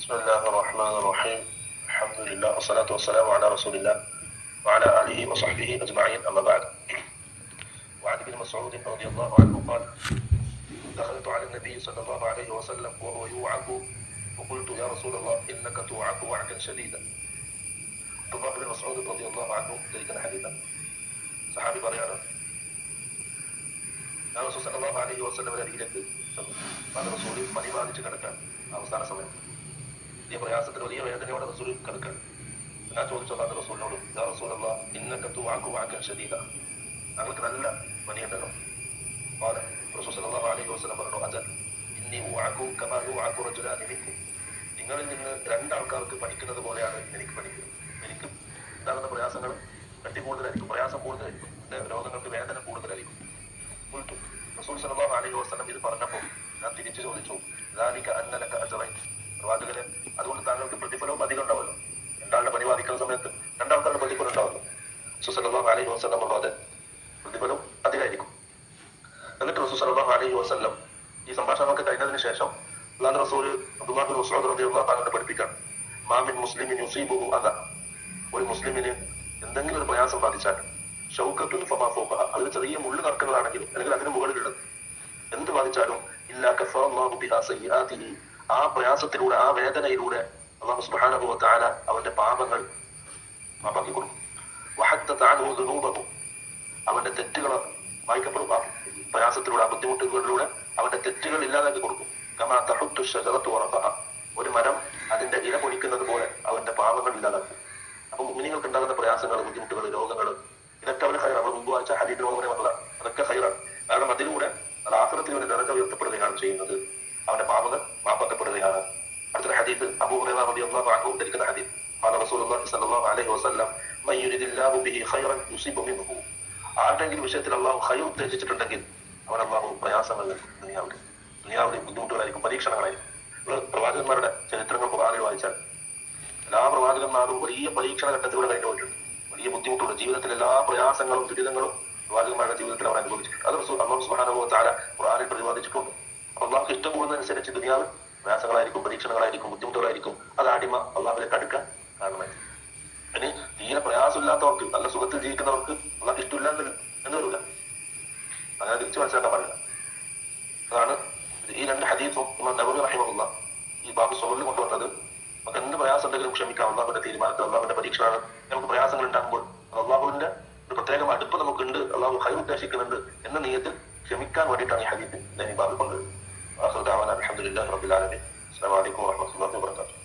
بسم الله الرحمن الرحيم. الحمد لله والصلاة والسلام على رسول الله وعلى آله وصحبه أجمعين، أما بعد. وعن ابن مسعود رضي الله عنه قال: دخلت على النبي صلى الله عليه وسلم وهو يوعك وقلت: يا رسول الله إنك توعك وعكا شديدا. عبد الله بن مسعود رضي الله عنه ذلك حديثا صحابي പറയാണ്, റസൂൽ സല്ലല്ലാഹു അലൈഹി വസല്ലം അരികിലേക്ക് ചെന്നു. അത് റസൂൽ പനി ബാധിച്ച് കിടക്കാൻ അവസാന സമയം, വലിയ പ്രയാസത്തിന് വലിയ വേദനയോടെ റസൂൽ കിടക്കാൻ. ഞാൻ ചോദിച്ചു അല്ലാഹുവിന്റെ റസൂലിനോട്: യാ റസൂലല്ലാഹ് ഇന്നക തുഅഖു വഅകൻ ശദീദ, താങ്കൾക്ക് നല്ല പനിയുണ്ടല്ലോ. ഖാല റസൂൽ സല്ലല്ലാഹു അലൈഹി വസല്ലം പറഞ്ഞു: അജൽ ഇന്നി ഉഅഖു കമാ യുഅഖു റജുലാനി മിൻകും, നിങ്ങളിൽ നിന്ന് രണ്ടാൾക്കാർക്ക് പഠിക്കുന്നത് പോലെയാണ് എനിക്ക് പഠിക്കുന്നത്. എനിക്ക് ഉണ്ടാകുന്ന പ്രയാസങ്ങൾ കട്ടി കൂടുതലായിരിക്കും, പ്രയാസം കൂടുതലായിരിക്കും, രോഗങ്ങൾക്ക് വേദന കൂടുതലായിരിക്കും. റസൂൽ സല്ലല്ലാഹു അലൈഹി വസല്ലം ഇത് പറഞ്ഞപ്പോൾ ഞാൻ തിരിച്ചു ചോദിച്ചു: ദാലിക അന്ന ലക അജ്റൈൻ, പ്രവാചകരെ, അതുകൊണ്ട് താങ്കൾക്ക് പ്രതിഫലവും അധികം ഉണ്ടാവല്ലോ. രണ്ടാളുടെ പനി ബാധിക്കുന്ന സമയത്ത് രണ്ടാൾക്കാരുടെ പ്രതിഫലം ഉണ്ടാവല്ലോ. റസൂൽ സല്ലല്ലാഹു അലൈഹി വസല്ലം പറഞ്ഞു: അതെ, പ്രതിഫലം അധികമായിരിക്കും. എന്നിട്ട് റസൂൽ സല്ലല്ലാഹു അലൈഹി വസല്ലം ഈ സംഭാഷണമൊക്കെ കഴിഞ്ഞതിന് ശേഷം അല്ലാഹുവിന്റെ റസൂൽ അബ്ദുല്ലാഹ് ബിൻ മസ്ഊദ് റളിയല്ലാഹു അൻഹു പഠിപ്പിക്കുകയാണ്: മാ മിൻ മുസ്ലിമിൻ യുസീബുഹു അദ, ഒരു മുസ്ലിമിന് എന്തെങ്കിലും ഒരു പ്രയാസം ബാധിച്ചാൽ ഷൗക്കത്തുൻ ഫമാ ഫൗഖഹ, അത് ചെറിയ മുള്ളു കർക്കങ്ങളാണെങ്കിലും അല്ലെങ്കിൽ അതിന് മുകളിലുള്ളത് എന്ത് ബാധിച്ചാലും ഇല്ലാ കഫറല്ലാഹു ബിഹാ സയ്യിആതിഹി, ആ പ്രയാസത്തിലൂടെ ആ വേദനയിലൂടെ അല്ലാഹു സുബ്ഹാനഹു വ തആല അവന്റെ പാപങ്ങൾ മാപ്പാക്കി കൊടുക്കും. വഹദ്ദത അൻഹു ദുനൂബഹു, അവന്റെ തെറ്റുകൾ മായ്ക്കപ്പെടും. ആ പ്രയാസത്തിലൂടെ, ആ ബുദ്ധിമുട്ടുകളിലൂടെ അവന്റെ തെറ്റുകൾ ഇല്ലാതാക്കി കൊടുക്കും. കമാ തഹുദ്ദു ശജറത്തു വറഖഹ, ഒരു മരം അതിന്റെ ഇല പൊഴിക്കുന്നത് പോലെ അവന്റെ പാപങ്ങൾ ഇല്ലാതാക്കും. അപ്പൊ മുഅ്മിനീങ്ങൾക്ക് ഉണ്ടാകുന്ന പ്രയാസങ്ങൾ, ബുദ്ധിമുട്ടുകൾ, രോഗങ്ങൾ, ഇതൊക്കെ അവന് ഖൈറാണ്. നമ്മൾ മുമ്പ് വായിച്ച ഹദീസിൽ അങ്ങനെ വന്നതാണ്. അതൊക്കെ ഖൈറാണ്. കാരണം അതിലൂടെ അത് ആഖിറത്തിൽ അവന്റെ ദറജ ഉയർത്തപ്പെടുകയാണ് ചെയ്യുന്നത്, അവന്റെ പാപങ്ങൾ മാപ്പാക്കപ്പെടുകയാണ്. അടുത്തൊരു ഹദീസ് അബൂ ഹുറൈറ റളിയല്ലാഹു അൻഹു ഉദ്ധരിക്കുന്ന ഹദീസ്: ഖാല റസൂലുള്ളാഹി സ്വല്ലല്ലാഹു അലൈഹി വസല്ലം മൻ യുരിദില്ലാഹു ബിഹി ഖൈറൻ യുസീബു മിൻഹു, ആരുടെയെങ്കിലും വിഷയത്തിൽ അല്ലാഹു ഖൈർ ഉദ്ദേശിച്ചിട്ടുണ്ടെങ്കിൽ അവൻ അല്ലാഹു പ്രയാസങ്ങൾ ദുനിയാവിലെ ബുദ്ധിമുട്ടുകളായിരിക്കും, പരീക്ഷണങ്ങളായിരിക്കും. പ്രവാചകന്മാരുടെ ചരിത്രങ്ങൾ ഖുർആനിൽ വായിച്ചാൽ എല്ലാ പ്രവാചകന്മാരും വലിയ പരീക്ഷണ ഘട്ടത്തിലൂടെ കഴിഞ്ഞു പോയിട്ടുണ്ട്. വലിയ ബുദ്ധിമുട്ടുള്ള ജീവിതത്തിൽ എല്ലാ പ്രയാസങ്ങളും ദുരിതങ്ങളും പ്രവാചകന്മാരുടെ ജീവിതത്തിൽ അവർ അനുഭവിച്ചിട്ടുണ്ട്. അത് അല്ലാഹു സുബ്ഹാനഹു വ തആല ഖുർആനിൽ പ്രതിപാദിച്ചിട്ടുണ്ട്. അപ്പൊ അല്ലാഹുക്ക് ഇഷ്ടം കൂടുന്നതനുസരിച്ച് ദുനിയാവിൽ പ്രയാസങ്ങളായിരിക്കും, പരീക്ഷണങ്ങളായിരിക്കും, ബുദ്ധിമുട്ടുകളായിരിക്കും. അത് അടിമ അല്ലാഹുവിലേക്ക് അടുക്കാൻ കാരണമായിരിക്കും. ഇനി തീരെ പ്രയാസമില്ലാത്തവർക്ക്, നല്ല സുഖത്തിൽ ജീവിക്കുന്നവർക്ക് അല്ലാഹുക്ക് ഇഷ്ടമില്ല എന്ന് വരില്ല. അങ്ങനെ തിരിച്ചു മനസ്സിലാക്കാൻ പാടില്ല. അതാണ് ഈ രണ്ട് ഹദീസും ഇമാം നബവി റഹിമഹുല്ലാഹ് ഈ ബാബു സുഹറിൽ കൊണ്ടുവന്നത്. നമുക്ക് എന്ത് പ്രയാസം ഉണ്ടെങ്കിലും ക്ഷമിക്കാം, അല്ലാഹുവിന്റെ തീരുമാനത്തിൽ, അല്ലാഹുവിന്റെ പരീക്ഷണമാണ്. നമുക്ക് പ്രയാസങ്ങൾ ഉണ്ടാകുമ്പോൾ അല്ലാഹുവിന്റെ ഒരു പ്രത്യേകം അടുപ്പ് നമുക്കുണ്ട്, അല്ലാഹു ഖൈർ ഉദ്ദേശിക്കുന്നുണ്ട് എന്ന നിയത്തിൽ ക്ഷമിക്കാൻ വേണ്ടിയിട്ടാണ് ഈ ഹദീസ് ഈ ബാബിൽ കൊണ്ടുവരുന്നത്. ആഖിറു ദഅവാനാ അൽഹംദുലില്ലാഹി റബ്ബിൽ ആലമീൻ. അസ്സലാമു അലൈക്കും വറഹ്മത്തുള്ളാഹി വബറകാതുഹു.